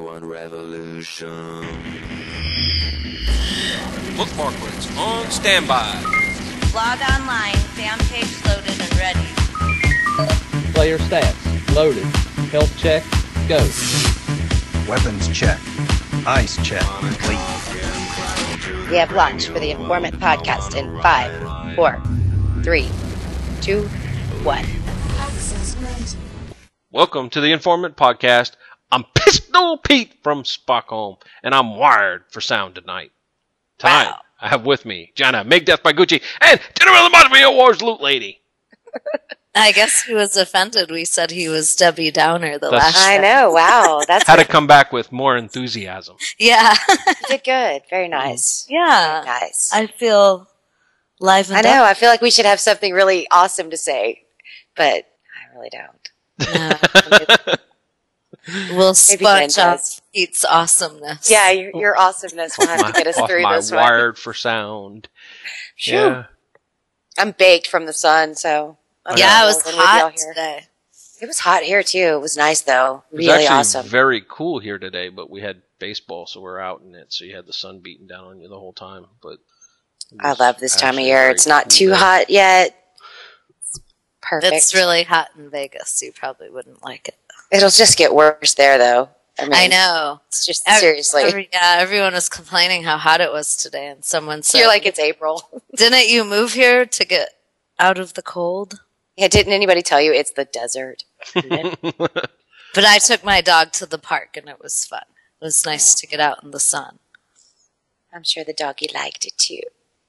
one revolution. Bookmarklets on standby. Log online, fan page loaded and ready. Player stats, loaded. Health check, go. Weapons check. Eyes check, complete. We have launched for the Informant podcast in 5, 4, 3, 2, 1. Welcome to the Informant podcast. I'm Pistol Pete from Stockholm, and I'm wired for sound tonight. Tonight, Wow. I have with me Jana, Make Death by Gucci, and General of the Mafia Wars Loot Lady. I guess he was offended. We said he was Debbie Downer the last I time. know, wow. That's Had to come back with more enthusiasm. Yeah. You did good. Very nice. Yeah. Very nice. I feel livened I know. up. I feel like we should have something really awesome to say, but I really don't. We'll Maybe Ben sponge off does. Pete's awesomeness. Yeah, your awesomeness will have to get us Off through my this one. wired for sound. Phew. Yeah. I'm baked from the sun, so. I'm Yeah, it not was rolling with y'all hot here. today. It was hot here too. It was nice though. It was Really actually awesome. very cool here today, but we had baseball, so we're out in it, so you had the sun beating down on you the whole time. But it I was love this time of actually year. very It's not cool too day. hot yet. It's perfect. It's really hot in Vegas. You probably wouldn't like it. It'll just get worse there though. I mean, I know. It's just seriously. Everyone was complaining how hot it was today, and someone said, You're like, it's April. didn't you move here to get out of the cold? Yeah, didn't anybody tell you it's the desert? But I took my dog to the park, and it was fun. It was nice to get out in the sun. I'm sure the doggy liked it too.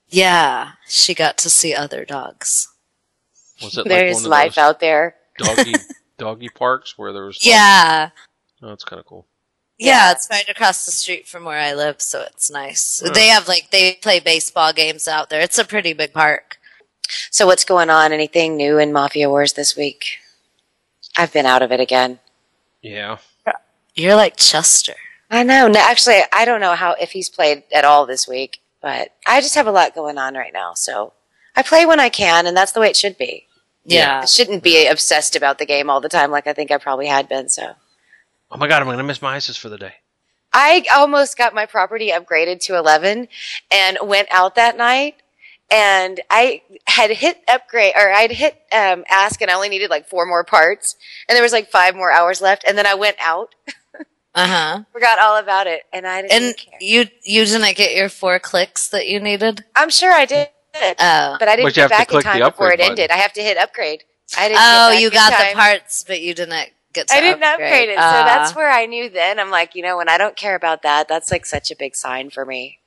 Yeah, she got to see other dogs. Was it There's like one life of those out there. doggy parks where there was? Yeah. Oh, that's kind of cool. Yeah, it's right across the street from where I live, so it's nice. They play baseball games out there. It's a pretty big park. So what's going on? Anything new in Mafia Wars this week? I've been out of it again. Yeah. You're like Chester. I know. No, actually, I don't know if he's played at all this week, but I just have a lot going on right now. So I play when I can, and that's the way it should be. Yeah. I shouldn't be obsessed about the game all the time like I think I probably had been, so. Oh my god, I'm gonna miss my ISIS for the day. I almost got my property upgraded to 11 and went out that night, and I had hit upgrade, or I'd hit ask, and I only needed like 4 more parts, and there was like 5 more hours left, and then I went out, forgot all about it, and I didn't And care. you didn't get your 4 clicks that you needed? I'm sure I did, Oh. but I didn't But you get have to back in click time the before it upgrade ended. I have to hit upgrade. I didn't Oh, get back you in got time. the parts, but you didn't get to I didn't upgrade it, so that's Ah. where I knew then. I'm like, when I don't care about that, that's like such a big sign for me.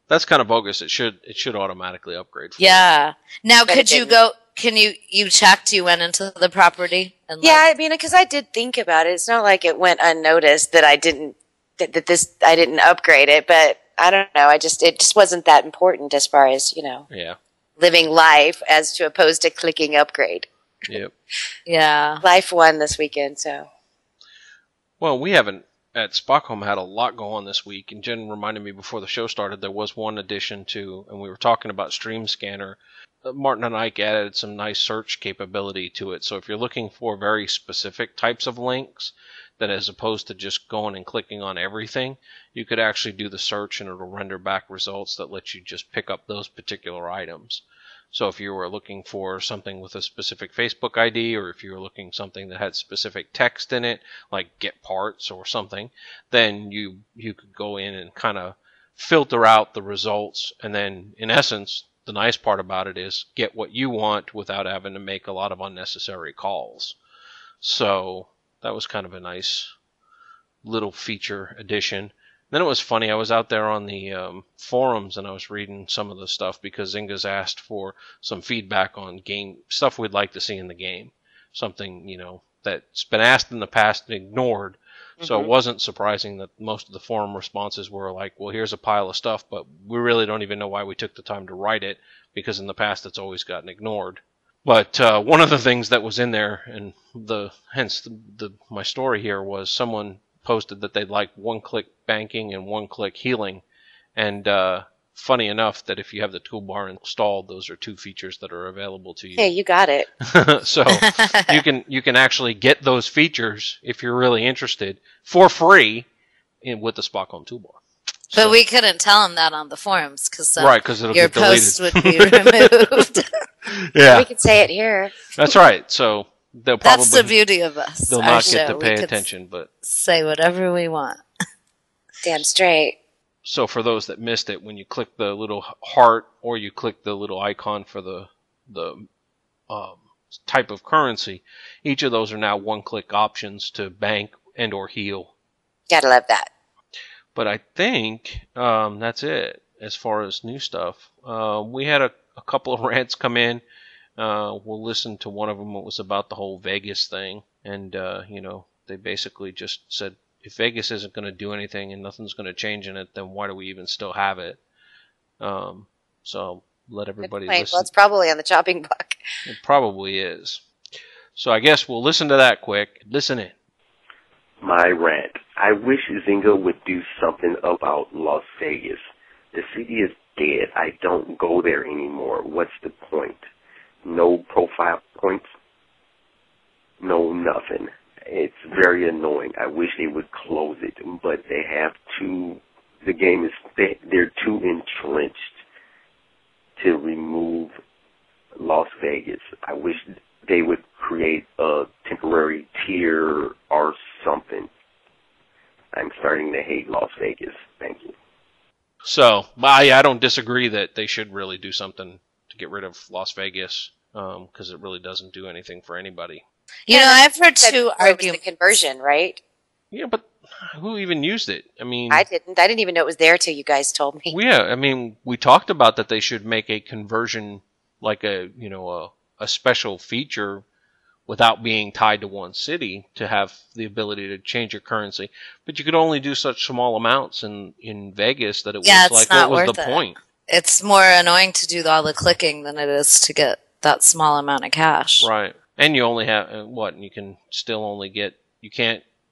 That's kind of bogus. It should automatically upgrade. For you. Yeah. Now, But could it you didn't. go? Can you checked? You went into the property and Yeah, I mean, because I did think about it. It's not like it went unnoticed that I didn't upgrade it, but I don't know. It just wasn't that important as far as Yeah. living life as to opposed to clicking upgrade. Yep. yeah. Life won this weekend, so Well, we haven't at Stockholm had a lot go on this week, and Jen reminded me before the show started there was one addition to, and we were talking about Stream Scanner. Martin and Ike added some nice search capability to it. So if you're looking for very specific types of links, that as opposed to just going and clicking on everything, you could actually do the search and it'll render back results that let you just pick up those particular items. So if you were looking for something with a specific Facebook ID, or if you were looking something that had specific text in it, like get parts or something, then you could go in and kind of filter out the results, and then in essence, the nice part about it is get what you want without having to make a lot of unnecessary calls. So that was kind of a nice little feature addition. Then it was funny, I was out there on the forums and I was reading some of the stuff because Zynga's asked for some feedback on game stuff we'd like to see in the game. Something, that's been asked in the past and ignored. So it wasn't surprising that most of the forum responses were like, well, here's a pile of stuff, but we really don't even know why we took the time to write it, because in the past it's always gotten ignored. But one of the things that was in there, and hence my story here, was someone posted that they'd like one-click banking and one-click healing. And funny enough that if you have the toolbar installed, those are 2 features that are available to you. hey, you got it. So you can actually get those features if you're really interested for free with the Stockholm toolbar. But we couldn't tell them that on the forums because right, because it'll your get deleted. post would be removed. Yeah, We could say it here. that's right. So they'll probably That's the beauty of us. they'll our not show. get to We pay could attention, but say whatever we want. Damn straight. so for those that missed it, when you click the little heart or you click the little icon for the type of currency, each of those are now one-click options to bank and or heal. Gotta love that. But I think that's it as far as new stuff. We had a couple of rants come in. We'll listen to one of them. It was about the whole Vegas thing. And, they basically just said, if Vegas isn't going to do anything and nothing's going to change in it, then why do we even still have it? So let everybody listen. Well, it's probably on the chopping block. It probably is. So I guess we'll listen to that quick. Listen in. My rant. I wish Zynga would do something about Las Vegas. The city is dead. I don't go there anymore. What's the point? No profile points? No nothing. It's very annoying. I wish they would close it, but they have to. The game is, they're too entrenched to remove Las Vegas. I wish they would create a temporary tier or something. I'm starting to hate Las Vegas. Thank you. So, I don't disagree that they should really do something to get rid of Las Vegas, because it really doesn't do anything for anybody. I've heard That two was arguments. the conversion, right? Yeah, but who even used it? I mean, I didn't even know it was there till you guys told me. yeah, I mean, we talked about that they should make a conversion like a special feature without being tied to one city to have the ability to change your currency. But you could only do such small amounts in Vegas that it was it's like, not what was worth the it. point? It's more annoying to do all the clicking than it is to get that small amount of cash. Right. And you only have, you can still only get,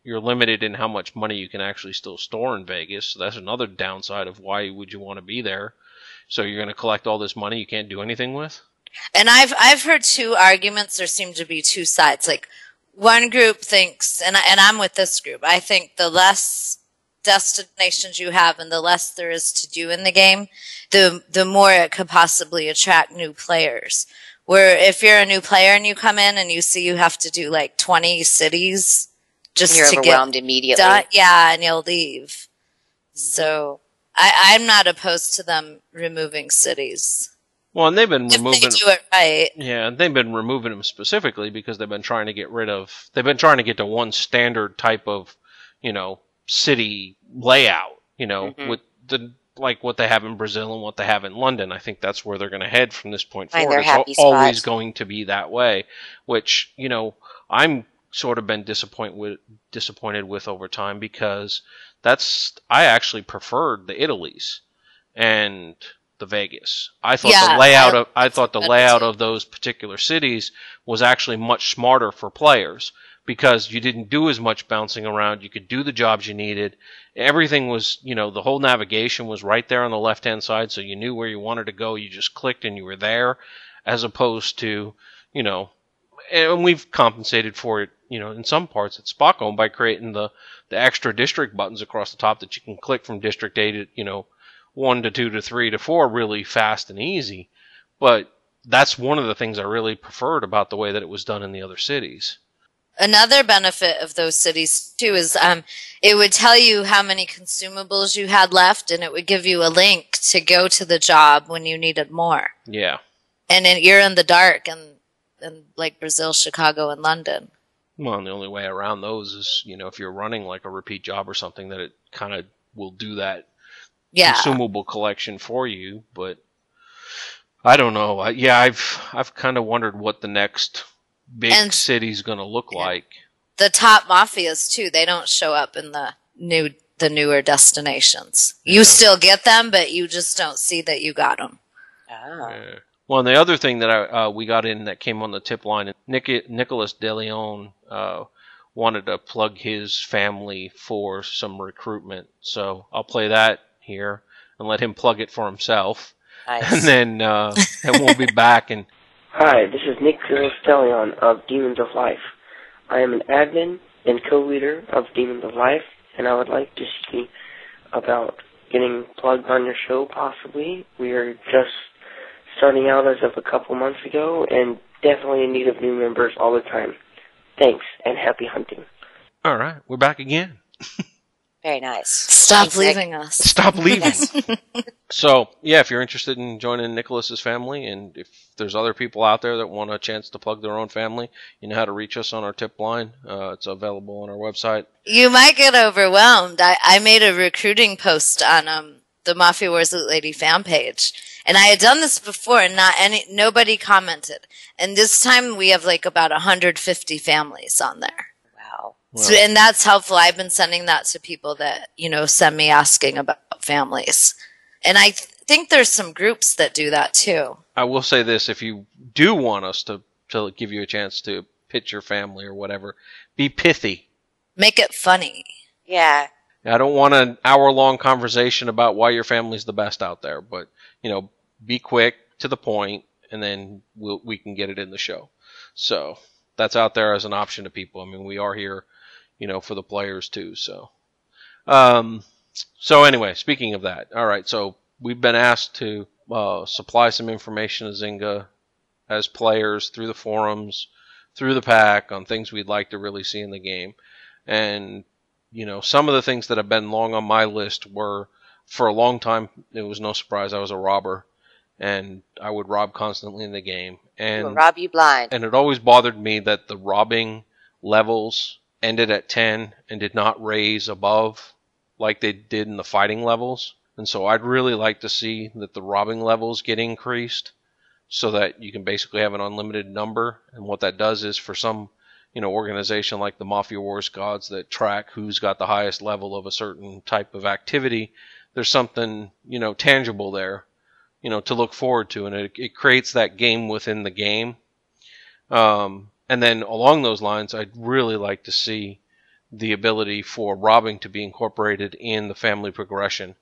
you're limited in how much money you can actually still store in Vegas. So that's another downside of why would you want to be there. So you're going to collect all this money you can't do anything with? And I've heard two arguments. There seem to be two sides. Like one group thinks, and I'm with this group. I think the less destinations you have and the less there is to do in the game, the more it could possibly attract new players. Where if you're a new player and you come in and you see you have to do like 20 cities just You're to overwhelmed get immediately. done, yeah, and you'll leave. So I'm not opposed to them removing cities. Well, and they've been If removing they do it right. Yeah, and they've been removing them specifically because they've been trying to get to one standard type of, city layout, with like what they have in Brazil and what they have in London. I think that's where they're going to head from this point Find forward. their happy It's always spot. going to be that way, which, I'm sort of been disappointed with over time because I actually preferred the Italies and the Vegas. I thought the layout of those particular cities was actually much smarter for players because you didn't do as much bouncing around. You could do the jobs you needed. Everything was, the whole navigation was right there on the left-hand side, so you knew where you wanted to go. You just clicked and you were there, as opposed to, and we've compensated for it, in some parts at Stockholm by creating the extra district buttons across the top that you can click from District A to, 1 to 2 to 3 to 4 really fast and easy. But that's one of the things I really preferred about the way that it was done in the other cities. Another benefit of those cities too is it would tell you how many consumables you had left, and it would give you a link to go to the job when you needed more. Yeah. And then you're in the dark in like Brazil, Chicago, and London. Well, and the only way around those is, if you're running like a repeat job or something, that it kind of will do that consumable collection for you. But I don't know. I've kind of wondered what the next big city's going to look like. The top mafias too, they don't show up in the newer destinations. You still get them, but you just don't see that you got them. Oh. Yeah. Well, and the other thing that we got in that came on the tip line, Nicholas De Leon wanted to plug his family for some recruitment. So I'll play that here and let him plug it for himself. Nice. And then we'll be back. And Hi, this is Nicholas De Leon of Demons of Life. I am an admin and co-leader of Demons of Life, and I would like to see about getting plugged on your show, possibly. We are just starting out as of a couple months ago, and definitely in need of new members all the time. Thanks, and happy hunting. All right, we're back again. Very nice. Stop Thanks, Nick. leaving us. Stop leaving. So, yeah, if you're interested in joining Nicholas's family, and if there's other people out there that want a chance to plug their own family, you know how to reach us on our tip line. It's available on our website. You might get overwhelmed. I made a recruiting post on the Mafia Wars Loot Lady fan page, and I had done this before, and nobody commented. And this time we have like about 150 families on there. Wow. So, and that's helpful. I've been sending that to people that, send me asking about families. And I think there's some groups that do that too. I will say this, if you do want us to give you a chance to pitch your family or whatever, be pithy. Make it funny. Yeah. I don't want an hour-long conversation about why your family's the best out there, but, be quick, to the point, and then we can get it in the show. So that's out there as an option to people. I mean, we are here, for the players too. So, anyway, speaking of that, all right. So we've been asked to supply some information to Zynga as players through the forums, through the pack on things we'd like to really see in the game, and some of the things that have been long on my list were, for a long time, it was no surprise I was a robber, and I would rob constantly in the game. And We'll rob you blind. And it always bothered me that the robbing levels ended at 10 and did not raise above like they did in the fighting levels. And so I'd really like to see that the robbing levels get increased so that you can basically have an unlimited number. And what that does is, for some organization like the Mafia Wars Gods that track who's got the highest level of a certain type of activity, there's something, tangible there, to look forward to. And it creates that game within the game. And then along those lines, I'd really like to see the ability for robbing to be incorporated in the family progression.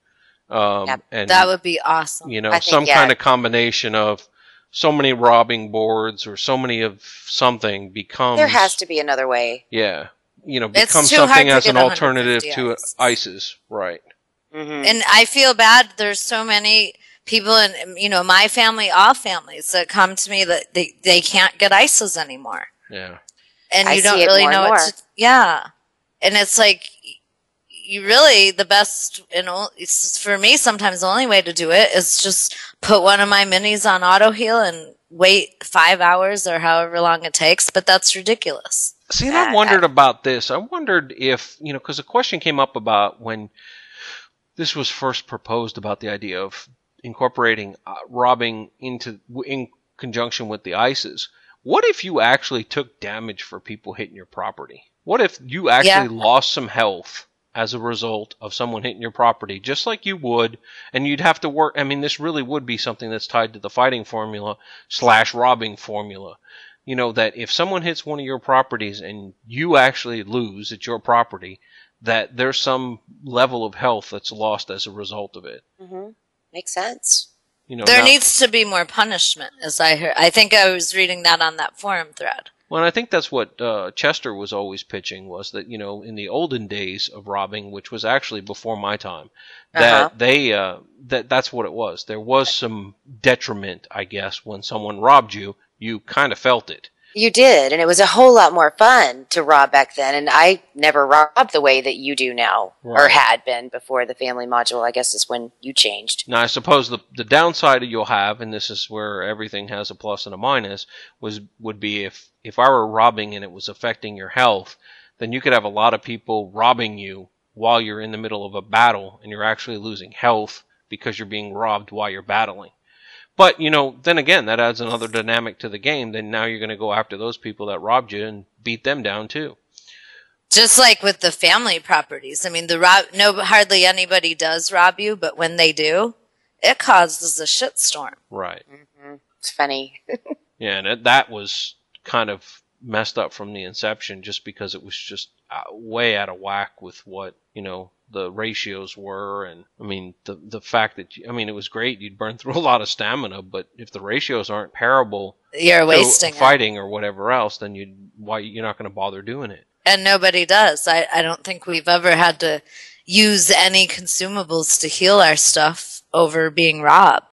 Yep. And That would be awesome. some kind of combination of so many robbing boards or so many of something becomes... There has to be another way. Yeah. It's becomes too hard something to as get an alternative 150 to ICEs. ICEs. Right. Mm-hmm. And I feel bad. There's so many people in, my family, all families that come to me that they can't get ISIS anymore. Yeah. And I you see don't it really more and know more. what to, yeah. And it's like, you really, the best, for me, sometimes the only way to do it is just put one of my minis on auto heal and wait 5 hours or however long it takes, but that's ridiculous. See, and I wondered about this. I wondered if, because a question came up about when this was first proposed about the idea of incorporating robbing in conjunction with the ICEs. What if you actually took damage for people hitting your property? What if you actually lost some health as a result of someone hitting your property, just like you would, and you'd have to work? I mean, this really would be something that's tied to the fighting formula / robbing formula. That if someone hits one of your properties and you actually lose at your property, that there's some level of health that's lost as a result of it. Mm-hmm. Makes sense. There needs to be more punishment, as I heard. I think I was reading that on that forum thread. Well, and I think that's what Chester was always pitching, was that, in the olden days of robbing, which was actually before my time, that that's what it was. There was some detriment, I guess, when someone robbed you. You kind of felt it. You did, and it was a whole lot more fun to rob back then, and I never robbed the way that you do now, or had been before the family module. I guess is when you changed. Now, I suppose the downside you'll have, and this is where everything has a plus and a minus, would be if I were robbing and it was affecting your health, then you could have a lot of people robbing you while you're in the middle of a battle, and you're actually losing health because you're being robbed while you're battling. But, then again, that adds another dynamic to the game. Then now you're going to go after those people that robbed you and beat them down, too. Just like with the family properties. I mean, hardly anybody does rob you, but when they do, it causes a shitstorm. Right. Mm-hmm. It's funny. Yeah, and that was kind of messed up from the inception, just because it was just way out of whack with what, the ratios were. And I mean, the fact that, it was great. You'd burn through a lot of stamina, but if the ratios aren't parable, you're wasting fighting or whatever else, then you're not going to bother doing it. And nobody does. I don't think we've ever had to use any consumables to heal our stuff over being robbed.